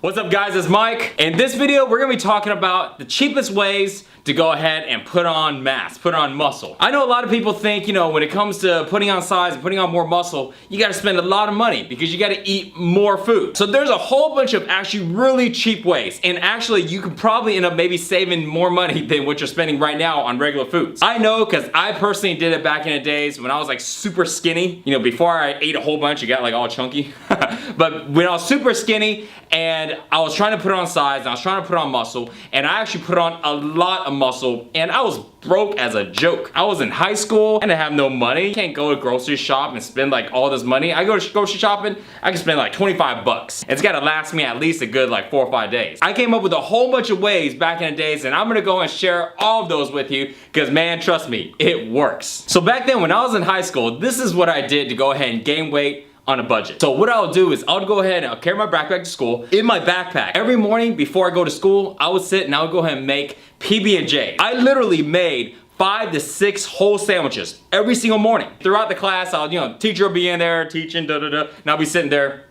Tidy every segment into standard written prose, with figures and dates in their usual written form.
What's up guys, it's Mike. In this video, we're gonna be talking about the cheapest ways to go ahead and put on mass, put on muscle. I know a lot of people think, when it comes to putting on size and putting on more muscle, you gotta spend a lot of money because you gotta eat more food. So there's a whole bunch of actually really cheap ways, and actually you could probably end up maybe saving more money than what you're spending right now on regular foods. I know because I personally did it back in the days when I was like super skinny. Before I ate a whole bunch, it got like all chunky. But when I was super skinny and I was trying to put on size and I was trying to put on muscle, and I actually put on a lot of muscle, and I was broke as a joke. I was in high school and I have no money. Can't go to grocery shop and spend like all this money. I go to grocery shopping, I can spend like 25 bucks. It's gotta last me at least a good like 4 or 5 days. I came up with a whole bunch of ways back in the days, and I'm gonna go and share all of those with you because man, trust me, it works. So back then when I was in high school, this is what I did to go ahead and gain weight on a budget. So what I'll do is I'll go ahead and I'll carry my backpack to school. In my backpack, every morning before I go to school, I would sit and I would go ahead and make PB&J. I literally made 5 to 6 whole sandwiches every single morning. Throughout the class, I'll, teacher will be in there teaching, and I'll be sitting there.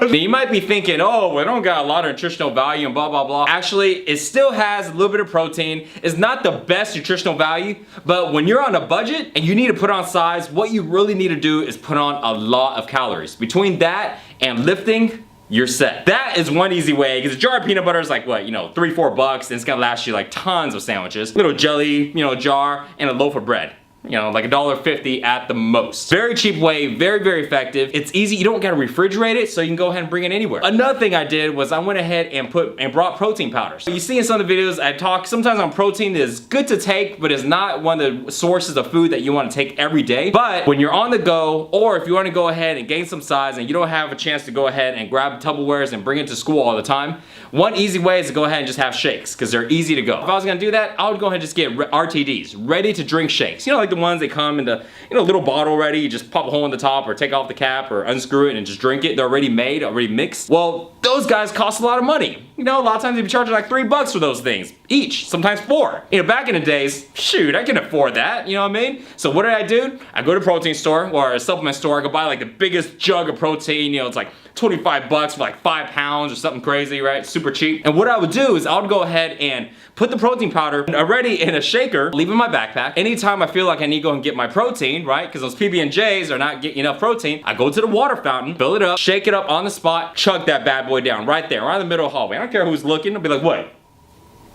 You might be thinking, oh, it don't got a lot of nutritional value and blah, blah, blah. Actually, it still has a little bit of protein. It's not the best nutritional value, but when you're on a budget and you need to put on size, what you really need to do is put on a lot of calories. Between that and lifting, you're set. That is one easy way, because a jar of peanut butter is like what, $3-4 bucks, and it's gonna last you like tons of sandwiches. Little jelly, jar, and a loaf of bread. Like $1.50 at the most. Very cheap way, very, very effective. It's easy, you don't gotta refrigerate it, so you can go ahead and bring it anywhere. Another thing I did was I went ahead and brought protein powders. You see in some of the videos I talk sometimes on protein is good to take, but it's not one of the sources of food that you wanna take every day. But when you're on the go, or if you wanna go ahead and gain some size and you don't have a chance to go ahead and grab Tupperwares and bring it to school all the time, one easy way is to go ahead and just have shakes, because they're easy to go. If I was gonna do that, I would go ahead and just get RTDs, ready to drink shakes. Like the ones that come in the little bottle ready. You just pop a hole in the top or take off the cap or unscrew it and just drink it. They're already made, already mixed. Well, those guys cost a lot of money. A lot of times they'd be charging like $3 for those things each, sometimes 4. Back in the days, shoot, I can afford that, you know what I mean? So what did I do? I go to a protein store or a supplement store. I go buy like the biggest jug of protein. It's like 25 bucks for like 5 pounds or something crazy, right? Super cheap. And what I would do is I would go ahead and put the protein powder already in a shaker, leave it in my backpack. Anytime I feel like I need to go and get my protein, right? Because those PB&Js are not getting enough protein, I go to the water fountain, fill it up, shake it up on the spot, chug that bad boy down right there, right in the middle of the hallway. I don't care who's looking, I'll be like, what?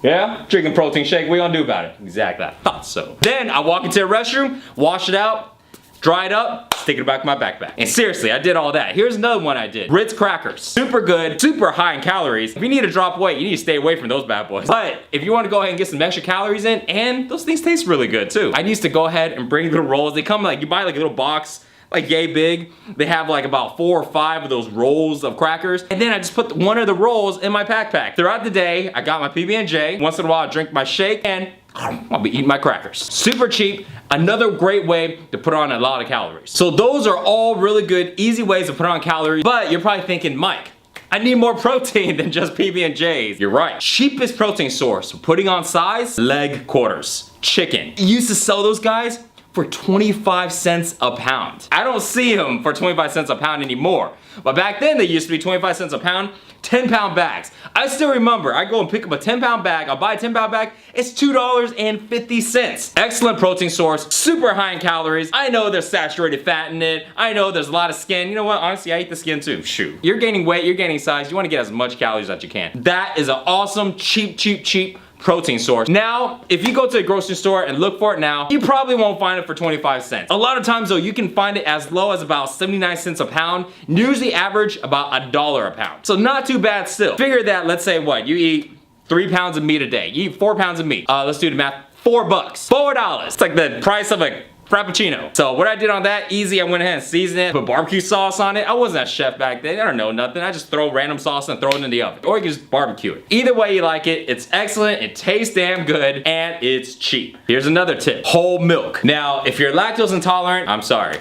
Yeah? Drinking protein shake, what you gonna do about it? Exactly, I thought so. Then I walk into the restroom, wash it out, dry it up, stick it back in my backpack. And seriously, I did all that. Here's another one I did. Ritz crackers. Super good, super high in calories. If you need to drop weight, you need to stay away from those bad boys. But if you want to go ahead and get some extra calories in, and those things taste really good too. I used to go ahead and bring little rolls. They come like, you buy like a little box, like yay big. They have like about 4 or 5 of those rolls of crackers. And then I just put one of the rolls in my backpack. Throughout the day, I got my PB&J. Once in a while, I drink my shake, and I'll be eating my crackers. Super cheap, another great way to put on a lot of calories. So those are all really good, easy ways to put on calories. But you're probably thinking, Mike, I need more protein than just PB&Js. You're right. Cheapest protein source for putting on size, leg quarters, chicken. You used to sell those guys for 25 cents a pound. I don't see them for 25 cents a pound anymore. But back then they used to be 25 cents a pound, 10-pound bags. I still remember, I go and pick up a 10-pound bag, I'll buy a 10-pound bag, it's $2.50. Excellent protein source, super high in calories. I know there's saturated fat in it. I know there's a lot of skin. You know what, honestly, I eat the skin too, shoot. You're gaining weight, you're gaining size, you wanna get as much calories as you can. That is an awesome, cheap protein source. Now, if you go to the grocery store and look for it now, you probably won't find it for 25 cents. A lot of times though, you can find it as low as about 79 cents a pound, usually average about $1 a pound. So not too bad still. Figure that, let's say what, you eat 3 pounds of meat a day. You eat 4 pounds of meat. Let's do the math, $4. $4. It's like the price of a Frappuccino. So what I did on that, easy, I went ahead and seasoned it, put barbecue sauce on it. I wasn't a chef back then, I don't know nothing. I just throw random sauce and throw it in the oven. Or you can just barbecue it. Either way you like it, it's excellent, it tastes damn good, and it's cheap. Here's another tip, whole milk. Now, if you're lactose intolerant, I'm sorry.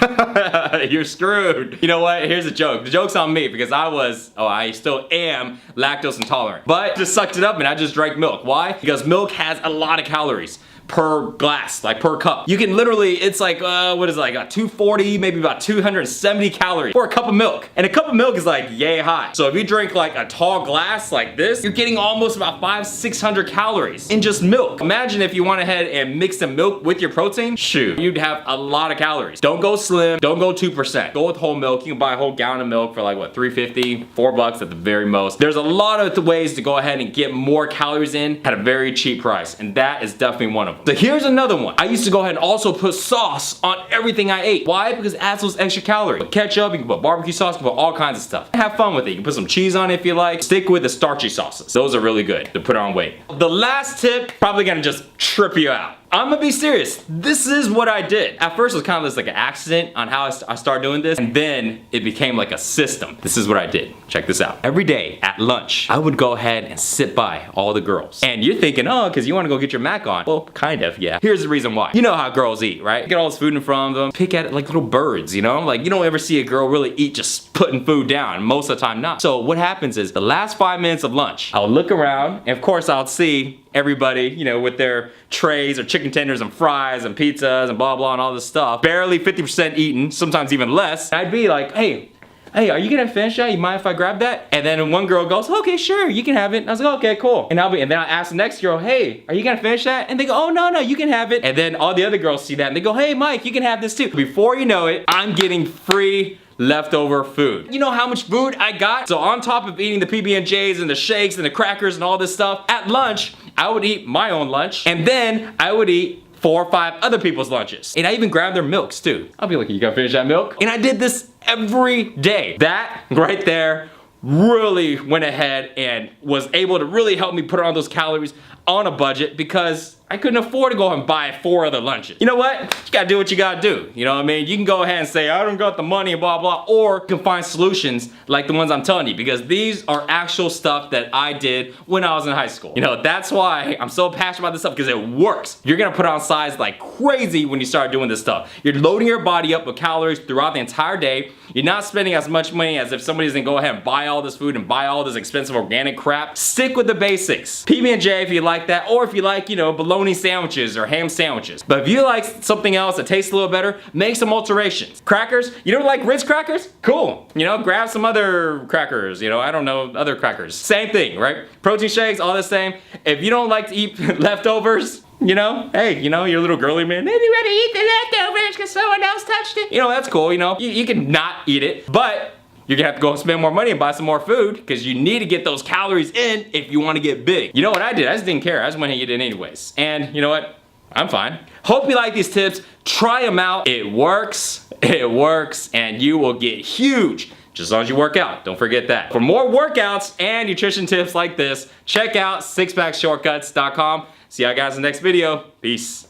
You're screwed. You know what, here's a joke. The joke's on me because I still am lactose intolerant. But I just sucked it up and I just drank milk. Why? Because milk has a lot of calories. per glass, like per cup. You can literally, it's like, what is it, like 240, maybe about 270 calories for a cup of milk. And a cup of milk is like yay high. So if you drink like a tall glass like this, you're getting almost about 500-600 calories in just milk. Imagine if you went ahead and mixed the milk with your protein, shoot, you'd have a lot of calories. Don't go slim, don't go 2%. Go with whole milk. You can buy a whole gallon of milk for like what, $3.50, $4 at the very most. There's a lot of ways to go ahead and get more calories in at a very cheap price, and that is definitely one of them. So here's another one. I used to go ahead and also put sauce on everything I ate. Why? Because it adds those extra calories. Put ketchup, you can put barbecue sauce, you can put all kinds of stuff. Have fun with it. You can put some cheese on it if you like. Stick with the starchy sauces. Those are really good to put on weight. The last tip, probably gonna just trip you out. I'm gonna be serious. This is what I did. At first it was kind of just like an accident on how I started doing this, and then it became like a system. This is what I did. Check this out. Every day at lunch, I would go ahead and sit by all the girls. And you're thinking, oh, because you want to go get your mac on. Well, kind of, yeah. Here's the reason why. You know how girls eat, right? Get all this food in front of them, pick at it like little birds, you know? Like, you don't ever see a girl really eat just putting food down. Most of the time not. So what happens is the last 5 minutes of lunch, I'll look around, and of course I'll see everybody, you know, with their trays or chicken tenders and fries and pizzas and blah blah and all this stuff. Barely 50% eaten, sometimes even less. I'd be like, hey, are you gonna finish that? You mind if I grab that? And then one girl goes, okay, sure, you can have it. And I was like, okay, cool. And then I ask the next girl, hey, are you gonna finish that? And they go, oh, no, you can have it. And then all the other girls see that and they go, hey, Mike, you can have this too. Before you know it, I'm getting free leftover food. You know how much food I got? So on top of eating the PB&Js and the shakes and the crackers and all this stuff, at lunch, I would eat my own lunch, and then I would eat 4 or 5 other people's lunches. And I even grabbed their milks too. I'll be like, you gonna finish that milk? And I did this every day. That right there really went ahead and was able to really help me put on those calories on a budget, because I couldn't afford to go and buy 4 other lunches. You know what? You gotta do what you gotta do. You know what I mean? You can go ahead and say, I don't got the money and blah, blah, or you can find solutions like the ones I'm telling you, because these are actual stuff that I did when I was in high school. You know, that's why I'm so passionate about this stuff, because it works. You're gonna put on size like crazy when you start doing this stuff. You're loading your body up with calories throughout the entire day. You're not spending as much money as if somebody's gonna go ahead and buy all this food and buy all this expensive organic crap. Stick with the basics. PB&J if you like that, or if you like, you know, bologna sandwiches or ham sandwiches. But if you like something else that tastes a little better, make some alterations. Crackers, you don't like Ritz crackers? Cool. You know, grab some other crackers, you know, I don't know, other crackers. Same thing, right? Protein shakes, all the same. If you don't like to eat leftovers, you know, hey, you know, you're a little girly man, maybe you ready to eat the leftovers because someone else touched it. You know, that's cool, you know, you can not eat it, but you're gonna have to go spend more money and buy some more food, because you need to get those calories in if you want to get big. You know what I did? I just didn't care. I just went and ate it anyways. And you know what? I'm fine. Hope you like these tips. Try them out. It works, and you will get huge just as long as you work out. Don't forget that. For more workouts and nutrition tips like this, check out sixpackshortcuts.com. See you guys in the next video. Peace.